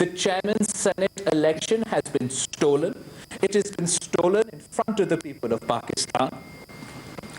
The chairman's Senate election has been stolen. It has been stolen in front of the people of Pakistan.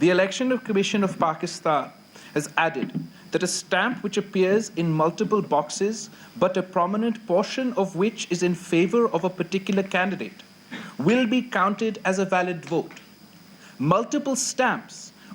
The Election Commission of Pakistan has added that a stamp which appears in multiple boxes but a prominent portion of which is in favor of a particular candidate will be counted as a valid vote. Multiple stamps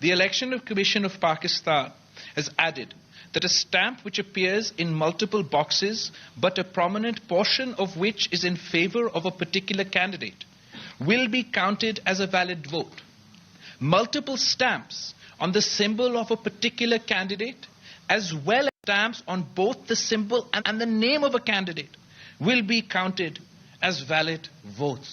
The Election Commission of Pakistan has added that a stamp which appears in multiple boxes but a prominent portion of which is in favor of a particular candidate will be counted as a valid vote. Multiple stamps on the symbol of a particular candidate as well as stamps on both the symbol and the name of a candidate will be counted as valid votes.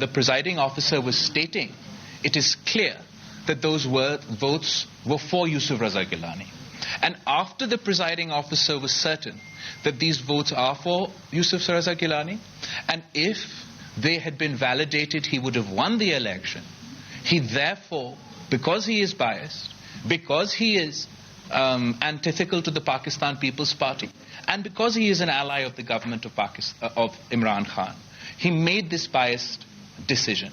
the presiding officer was stating, it is clear that those votes were for Yusuf Raza Gilani. And after the presiding officer was certain that these votes are for Yusuf Raza Gilani, and if they had been validated, he would have won the election. He therefore, because he is biased, because he is antithetical to the Pakistan People's Party, and because he is an ally of the government of Pakistan, of Imran Khan, he made this biased decision.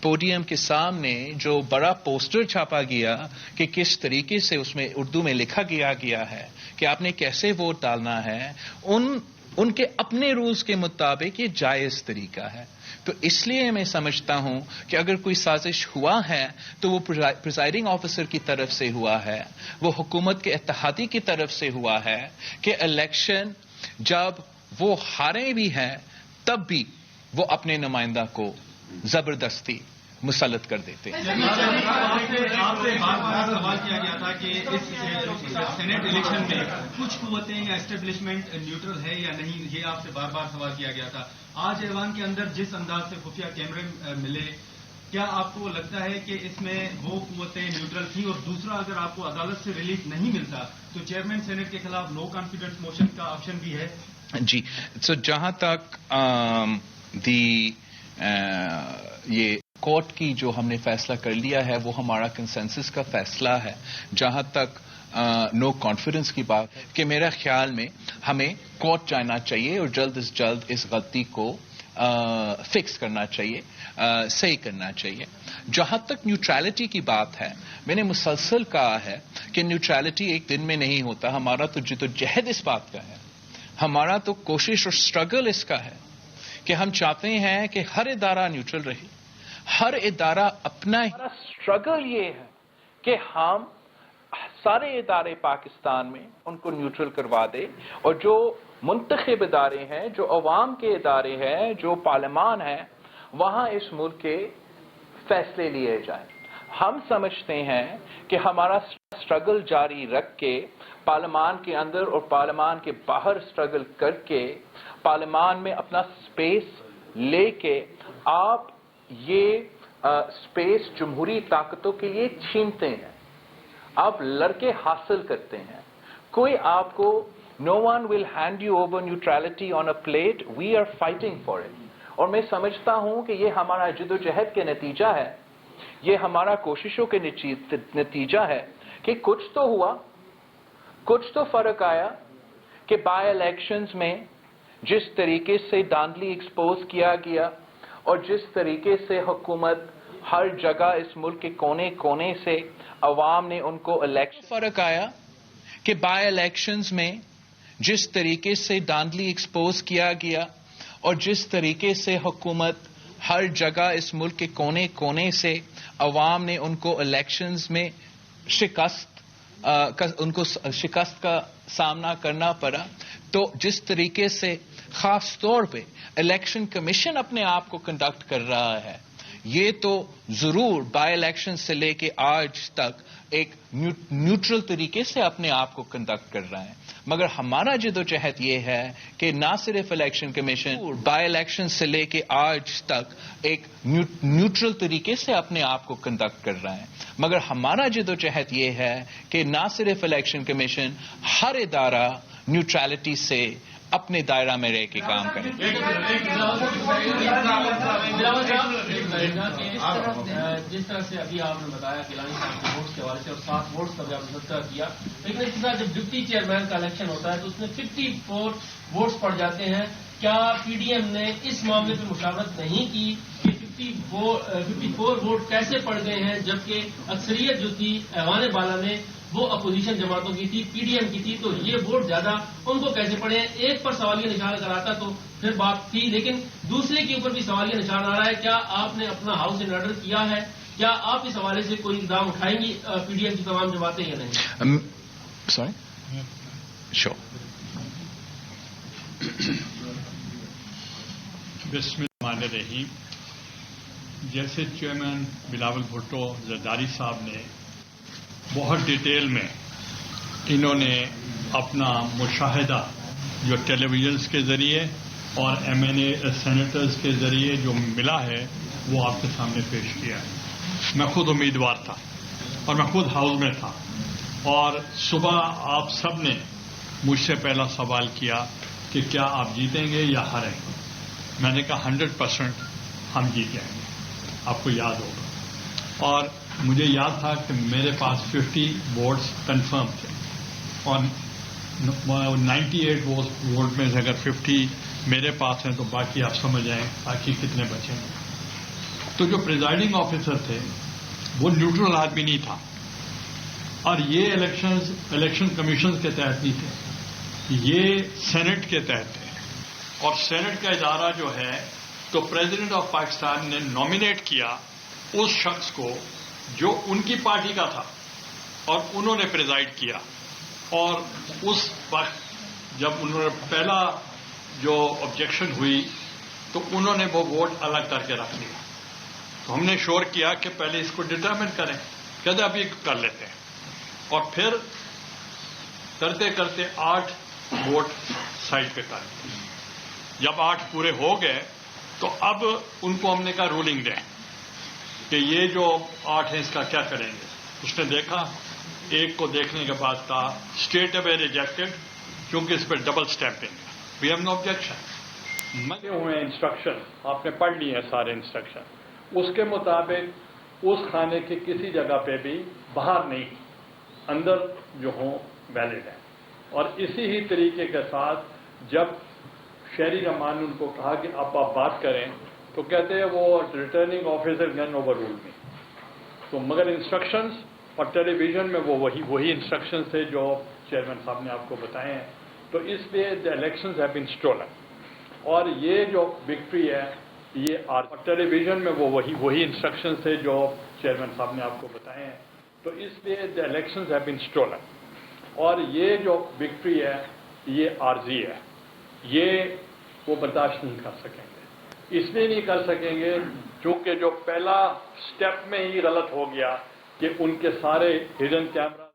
Podium کے سامنے جو بڑا poster چھاپا گیا کہ کس طریقے سے اس میں اردو میں لکھا گیا ہے کہ آپ نے کیسے ووٹ ڈالنا ہے، ان کے اپنے رولز کے مطابق یہ جائز طریقہ ہے. تو اس لیے میں سمجھتا ہوں کہ اگر کوئی سازش ہوا ہے تو وہ پریزائڈنگ آفیسر کی طرف سے ہوا ہے، وہ حکومت کے اتحادی کی طرف سے ہوا ہے کہ الیکشن جب وہ ہارے بھی ہیں تب بھی وہ اپنے نمائندہ کو زبردستی مسلط کر دیتے ہیں. آپ سے بار بار سوال کیا گیا تھا کہ اس سینیٹ الیکشن میں کچھ قوتیں یا اسٹیبلشمنٹ نیوٹرل ہے یا نہیں، یہ آپ سے بار بار سوال کیا گیا تھا. آج ایوان کے اندر جس انداز سے خفیہ کیمرے ملے، کیا آپ کو لگتا ہے کہ اس میں وہ قوتیں نیوٹرل تھیں؟ اور دوسرا، اگر آپ کو عدالت سے ریلیف نہیں ملتا تو چیئرمین سینیٹ کے خلاف نو کانفیڈنس موشن کا آپشن بھی ہے. جی، سو جہاں تک یہ کورٹ کی جو ہم نے فیصلہ کر لیا ہے وہ ہمارا کنسنسس کا فیصلہ ہے. جہاں تک نو کانفیڈنس کی بات کہ میرا خیال میں ہمیں کورٹ جانا چاہیے اور جلد از جلد اس غلطی کو فکس کرنا چاہیے، صحیح کرنا چاہیے. جہاں تک نیوٹرلٹی کی بات ہے، میں نے مسلسل کہا ہے کہ نیوٹرلٹی ایک دن میں نہیں ہوتا. ہمارا تو جدوجہد اس بات کا ہے، ہمارا تو کوشش اور اسٹرگل اس کا ہے کہ ہم چاہتے ہیں کہ ہر ادارہ نیوٹرل رہے، ہر ادارہ اپنا. اسٹرگل یہ ہے کہ ہم سارے ادارے پاکستان میں ان کو نیوٹرل کروا دے، اور جو منتخب ادارے ہیں، جو عوام کے ادارے ہیں، جو پارلیمان ہیں، وہاں اس ملک کے فیصلے لیے جائیں. ہم سمجھتے ہیں کہ ہمارا اسٹرگل جاری رکھ کے پارلیمان کے اندر اور پارلیمان کے باہر اسٹرگل کر کے پارلیمان میں اپنا سپیس لے کے آپ یہ سپیس جمہوری طاقتوں کے لیے چھینتے ہیں، آپ لڑکے حاصل کرتے ہیں. کوئی آپ کو no one will hand you over neutrality on a plate. We are fighting for it. اور میں سمجھتا ہوں کہ یہ ہمارا جدوجہد کے نتیجہ ہے، یہ ہمارا کوششوں کے نتیجہ ہے کہ کچھ تو ہوا، کچھ تو فرق آیا کہ بائی الیکشنز میں جس طریقے سے دھاندلی ایکسپوز کیا گیا اور جس طریقے سے حکومت ہر جگہ اس ملک کے کونے کونے سے عوام نے ان کو الیکشن. فرق آیا کہ بائی الیکشنز میں جس طریقے سے دھاندلی ایکسپوز کیا گیا اور جس طریقے سے حکومت ہر جگہ اس ملک کے کونے کونے سے عوام نے ان کو الیکشنز میں شکست کا سامنا کرنا پڑا. تو جس طریقے سے خاص طور پہ الیکشن کمیشن اپنے آپ کو کنڈکٹ کر رہا ہے، یہ تو ضرور بائی الیکشن سے لے کے آج تک ایک نیوٹرل طریقے سے اپنے آپ کو کنڈکٹ کر رہا ہے. مگر ہمارا جدوجہد یہ ہے کہ نہ صرف الیکشن کمیشن بائی الیکشن سے لے کے آج تک ایک نیوٹرل طریقے سے اپنے آپ کو کنڈکٹ کر رہا ہے، مگر ہمارا جدوجہد یہ ہے کہ نہ صرف الیکشن کمیشن، ہر ادارہ نیوٹرلٹی سے اپنے دائرہ میں رہ کے کام کریں. جس طرح سے ابھی آپ نے بتایا گیلانی صاحب کے ووٹس کے حوالے سے اور 7 ووٹس کا بھی آپ نے تذکرہ کیا، لیکن اس کے ساتھ جب ڈپٹی چیئرمین کا الیکشن ہوتا ہے تو اس میں 54 ووٹس پڑ جاتے ہیں. کیا پی ڈی ایم نے اس معاملے پہ مشاورت نہیں کی کہ 54 ووٹ کیسے پڑ گئے ہیں، جبکہ اکثریت جو تھی ایوان بالا میں وہ اپوزیشن جماعتوں کی تھی، پی ڈی ایم کی تھی، تو یہ ووٹ زیادہ ان کو کیسے پڑے ہیں؟ ایک پر سوالیہ نشان اگر آتا تو پھر بات تھی، لیکن دوسرے کے اوپر بھی سوالیہ نشان آ رہا ہے. کیا آپ نے اپنا ہاؤس ان آرڈر کیا ہے؟ کیا آپ اس حوالے سے کوئی اقدام اٹھائیں گی پی ڈی ایم کی تمام جماعتیں یا نہیں؟ بسم اللہ الرحمن الرحیم. جیسے چیئرمین بلاول بھٹو زرداری صاحب نے بہت ڈیٹیل میں انہوں نے اپنا مشاہدہ جو ٹیلی ویژنس کے ذریعے اور ایم این اے سینیٹرز کے ذریعے جو ملا ہے وہ آپ کے سامنے پیش کیا ہے. میں خود امیدوار تھا اور میں خود ہاؤس میں تھا، اور صبح آپ سب نے مجھ سے پہلا سوال کیا کہ کیا آپ جیتیں گے یا ہاریں گے. میں نے کہا 100% ہم جیت جائیں گے. آپ کو یاد ہوگا، اور مجھے یاد تھا کہ میرے پاس 50 ووٹس کنفرم تھے، اور 98 ووٹ میں سے اگر 50 میرے پاس ہیں تو باقی آپ سمجھ جائیں باقی کتنے بچے ہیں. تو جو پریزائڈنگ آفیسر تھے وہ نیوٹرل آدمی نہیں تھا، اور یہ الیکشن کمیشن کے تحت نہیں تھے، یہ سینٹ کے تحت تھے، اور سینٹ کا ادارہ جو ہے تو پریزیڈنٹ آف پاکستان نے نامینیٹ کیا اس شخص کو جو ان کی پارٹی کا تھا، اور انہوں نے پریزائڈ کیا، اور اس وقت جب انہوں نے پہلا جو آبجیکشن ہوئی تو انہوں نے وہ ووٹ الگ کر کے رکھ لیا، تو ہم نے شور کیا کہ پہلے اس کو ڈٹرمن کریں، کہتے ابھی کر لیتے ہیں، اور پھر کرتے کرتے 8 ووٹ سائڈ پہ کر دیے۔ جب 8 پورے ہو گئے تو اب ان کو ہم نے کہا رولنگ دیں کہ یہ جو 8 ہیں اس کا کیا کریں گے۔ اس نے دیکھا، ایک کو دیکھنے کے بعد کہا اسٹیٹ اوے ریجیکٹڈ، کیونکہ اس پہ ڈبل اسٹیمپنگ ہے، وی ہیو نو آبجیکشن۔ ملے ہوئے انسٹرکشن آپ نے پڑھ لی ہیں سارے انسٹرکشن، اس کے مطابق اس کھانے کی کسی جگہ پہ بھی باہر نہیں، اندر جو ہوں ویلڈ ہیں۔ اور اسی ہی طریقے کے ساتھ جب شہری رحمان نے ان کو کہا کہ آپ بات کریں تو کہتے ہیں وہ returning officer can overrule me, تو مگر انسٹرکشنز اور ٹیلی ویژن میں وہ وہی انسٹرکشنز تھے جو چیئرمین صاحب نے آپ کو بتائے ہیں، تو اس لیے the elections have been stolen, اور یہ جو وکٹری ہے یہ ٹیلی ویژن میں وہ وہی انسٹرکشنز تھے جو چیئرمین صاحب نے آپ کو بتائے ہیں، تو اس لیے the elections have been stolen, اور یہ جو وکٹری ہے یہ عارضی ہے، یہ وہ برداشت نہیں کر سکیں گے۔ اس لیے نہیں کر سکیں گے چونکہ جو پہلا سٹیپ میں ہی غلط ہو گیا کہ ان کے سارے ہڈن کیمرہ